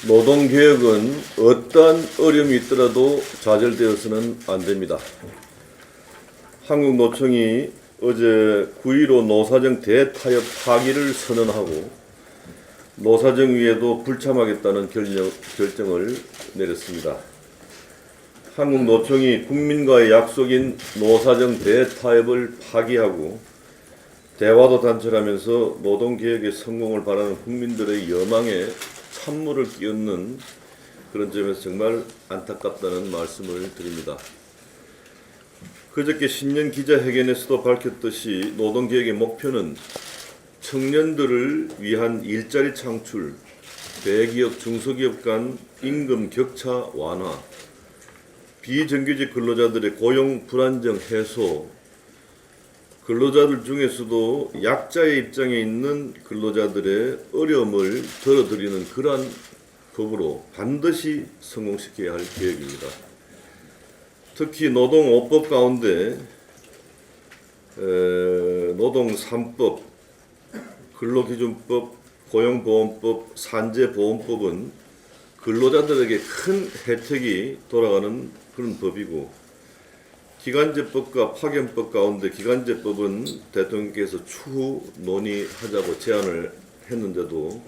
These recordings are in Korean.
노동개혁은 어떠한 어려움이 있더라도 좌절되어서는 안 됩니다. 한국노총이 어제 9.15 노사정 대타협 파기를 선언하고 노사정위에도 불참하겠다는 결정을 내렸습니다. 한국노총이 국민과의 약속인 노사정 대타협을 파기하고 대화도 단절하면서 노동개혁의 성공을 바라는 국민들의 여망에 찬물을 끼얹는 그런 점에서 정말 안타깝다는 말씀을 드립니다. 그저께 신년 기자회견에서도 밝혔듯이 노동개혁의 목표는 청년들을 위한 일자리 창출, 대기업, 중소기업 간 임금 격차 완화, 비정규직 근로자들의 고용 불안정 해소, 근로자들 중에서도 약자의 입장에 있는 근로자들의 어려움을 덜어드리는 그러한 법으로 반드시 성공시켜야 할 계획입니다. 특히 노동 5법 가운데 노동 3법, 근로기준법, 고용보험법, 산재보험법은 근로자들에게 큰 혜택이 돌아가는 그런 법이고, 기간제법과 파견법 가운데 기간제법은 대통령께서 추후 논의하자고 제안을 했는데도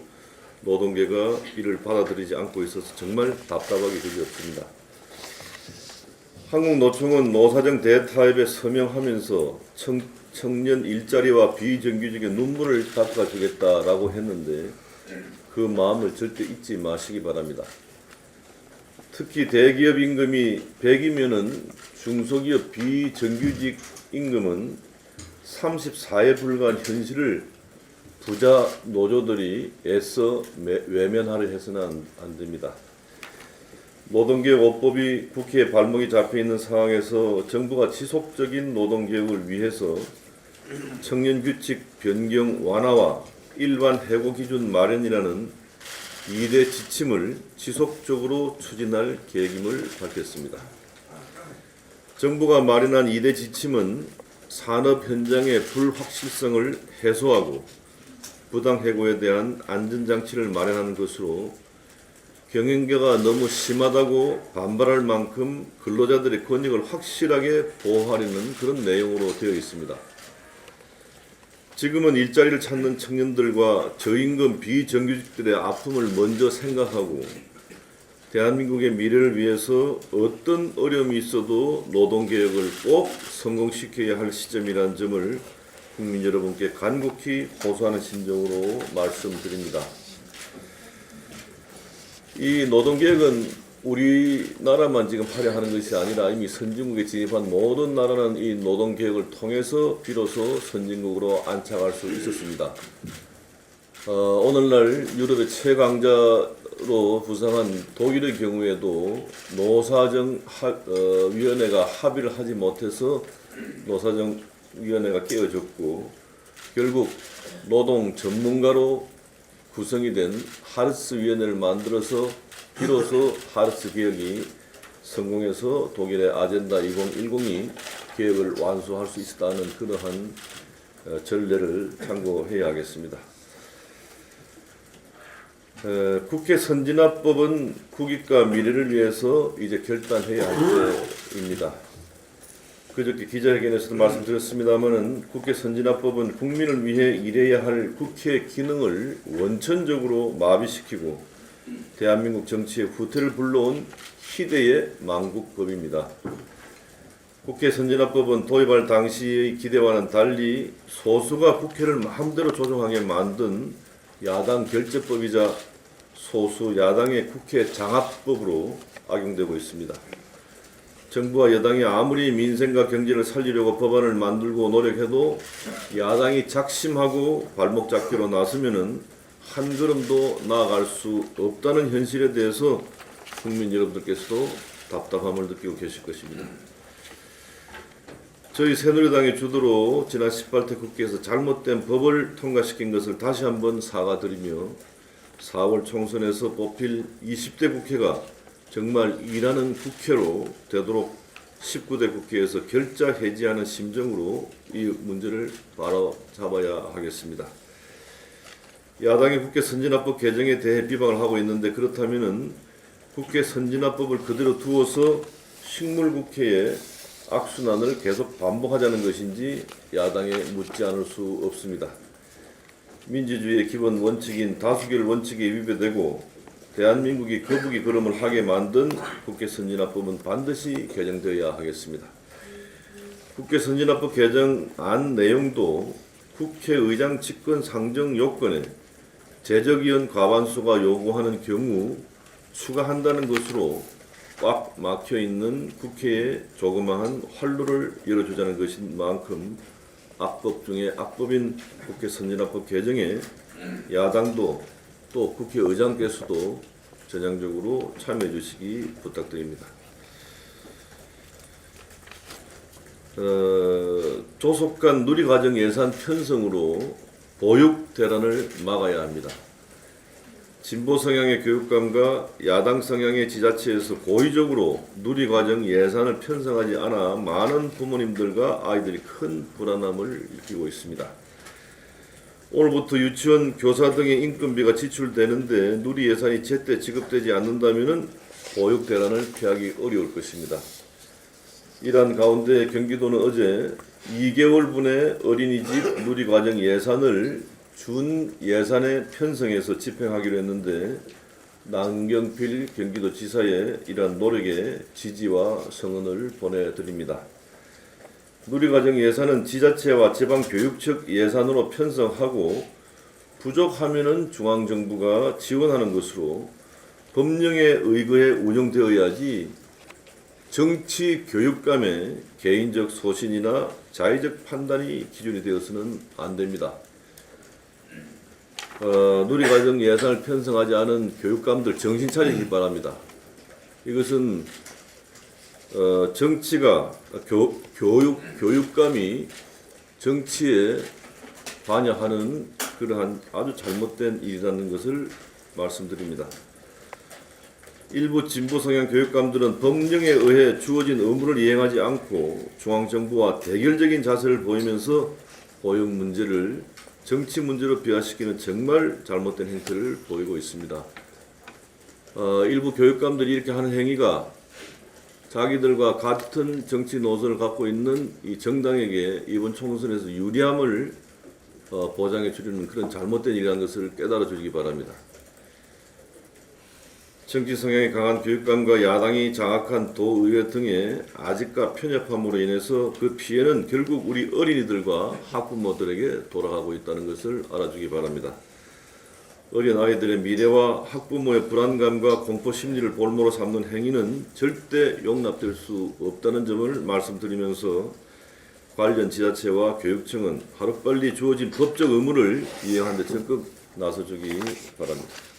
노동계가 이를 받아들이지 않고 있어서 정말 답답하게 그지없습니다. 한국노총은 노사정 대타협에 서명하면서 청년 일자리와 비정규직의 눈물을 닦아주겠다라고 했는데 그 마음을 절대 잊지 마시기 바랍니다. 특히 대기업 임금이 100이면은 중소기업 비정규직 임금은 34에 불과한 현실을 부자 노조들이 애써 외면하려 해서는 안 됩니다. 노동개혁 5법이 국회에 발목이 잡혀있는 상황에서 정부가 지속적인 노동개혁을 위해서 청년규칙 변경 완화와 일반 해고기준 마련이라는 2대 지침을 지속적으로 추진할 계획임을 밝혔습니다. 정부가 마련한 2대 지침은 산업 현장의 불확실성을 해소하고 부당해고에 대한 안전장치를 마련하는 것으로 경영계가 너무 심하다고 반발할 만큼 근로자들의 권익을 확실하게 보호하려는 그런 내용으로 되어 있습니다. 지금은 일자리를 찾는 청년들과 저임금 비정규직들의 아픔을 먼저 생각하고 대한민국의 미래를 위해서 어떤 어려움이 있어도 노동개혁을 꼭 성공시켜야 할 시점이라는 점을 국민 여러분께 간곡히 호소하는 심정으로 말씀드립니다. 이 노동개혁은 우리나라만 지금 하려 하는 것이 아니라 이미 선진국에 진입한 모든 나라는 이 노동개혁을 통해서 비로소 선진국으로 안착할 수 있었습니다. 오늘날 유럽의 최강자로 부상한 독일의 경우에도 노사정위원회가 합의를 하지 못해서 노사정위원회가 깨어졌고 결국 노동 전문가로 구성이 된 하르스위원회를 만들어서 비로소 하르스 개혁이 성공해서 독일의 아젠다 2010이 개혁을 완수할 수 있었다는 그러한 전례를 참고해야 하겠습니다. 국회 선진화법은 국익과 미래를 위해서 이제 결단해야 할 때입니다. 그저께 기자회견에서도 말씀드렸습니다마는 국회 선진화법은 국민을 위해 일해야 할 국회의 기능을 원천적으로 마비시키고 대한민국 정치의 후퇴를 불러온 희대의 망국법입니다. 국회 선진화법은 도입할 당시의 기대와는 달리 소수가 국회를 마음대로 조종하게 만든 야당 결재법이자 소수 야당의 국회 장악법으로 악용되고 있습니다. 정부와 여당이 아무리 민생과 경제를 살리려고 법안을 만들고 노력해도 야당이 작심하고 발목 잡기로 나서면은 한 걸음도 나아갈 수 없다는 현실에 대해서 국민 여러분들께서도 답답함을 느끼고 계실 것입니다. 저희 새누리당의 주도로 지난 18대 국회에서 잘못된 법을 통과시킨 것을 다시 한번 사과드리며 4월 총선에서 뽑힐 20대 국회가 정말 일하는 국회로 되도록 19대 국회에서 결자 해지하는 심정으로 이 문제를 바로잡아야 하겠습니다. 야당이 국회 선진화법 개정에 대해 비방을 하고 있는데, 그렇다면은 국회 선진화법을 그대로 두어서 식물국회의 악순환을 계속 반복하자는 것인지 야당에 묻지 않을 수 없습니다. 민주주의의 기본 원칙인 다수결 원칙에 위배되고 대한민국이 거북이 걸음을 하게 만든 국회 선진화법은 반드시 개정되어야 하겠습니다. 국회 선진화법 개정안 내용도 국회의장 직권 상정 요건에 재적의원 과반수가 요구하는 경우 추가한다는 것으로 꽉 막혀 있는 국회에 조그마한 활로를 열어주자는 것인 만큼 악법 중에 악법인 국회 선진화법 개정에 야당도 또 국회의장께서도 전향적으로 참여해 주시기 부탁드립니다. 조속한 누리과정 예산 편성으로 보육 대란을 막아야 합니다. 진보 성향의 교육감과 야당 성향의 지자체에서 고의적으로 누리과정 예산을 편성하지 않아 많은 부모님들과 아이들이 큰 불안함을 느끼고 있습니다. 오늘부터 유치원 교사 등의 인건비가 지출되는데 누리 예산이 제때 지급되지 않는다면 보육 대란을 피하기 어려울 것입니다. 이러한 가운데 경기도는 어제 2개월분의 어린이집 누리과정 예산을 준 예산에 편성해서 집행하기로 했는데, 남경필 경기도지사의 이러한 노력에 지지와 성원을 보내드립니다. 누리과정 예산은 지자체와 지방교육청 예산으로 편성하고 부족하면은 중앙정부가 지원하는 것으로 법령에 의거해 운영되어야지 정치 교육감의 개인적 소신이나 자의적 판단이 기준이 되어서는 안 됩니다. 누리과정 예산을 편성하지 않은 교육감들 정신 차리기 바랍니다. 이것은 정치가 교육감이 정치에 관여하는 그러한 아주 잘못된 일이라는 것을 말씀드립니다. 일부 진보 성향 교육감들은 법령에 의해 주어진 의무를 이행하지 않고 중앙정부와 대결적인 자세를 보이면서 보육 문제를 정치 문제로 비화시키는 정말 잘못된 행태를 보이고 있습니다. 일부 교육감들이 이렇게 하는 행위가 자기들과 같은 정치 노선을 갖고 있는 이 정당에게 이번 총선에서 유리함을 보장해 주려는 그런 잘못된 일이라는 것을 깨달아 주시기 바랍니다. 정치 성향이 강한 교육감과 야당이 장악한 도의회 등의 아집과 편협함으로 인해서 그 피해는 결국 우리 어린이들과 학부모들에게 돌아가고 있다는 것을 알아주기 바랍니다. 어린 아이들의 미래와 학부모의 불안감과 공포 심리를 볼모로 삼는 행위는 절대 용납될 수 없다는 점을 말씀드리면서 관련 지자체와 교육청은 하루빨리 주어진 법적 의무를 이행하는 데 적극 나서주기 바랍니다.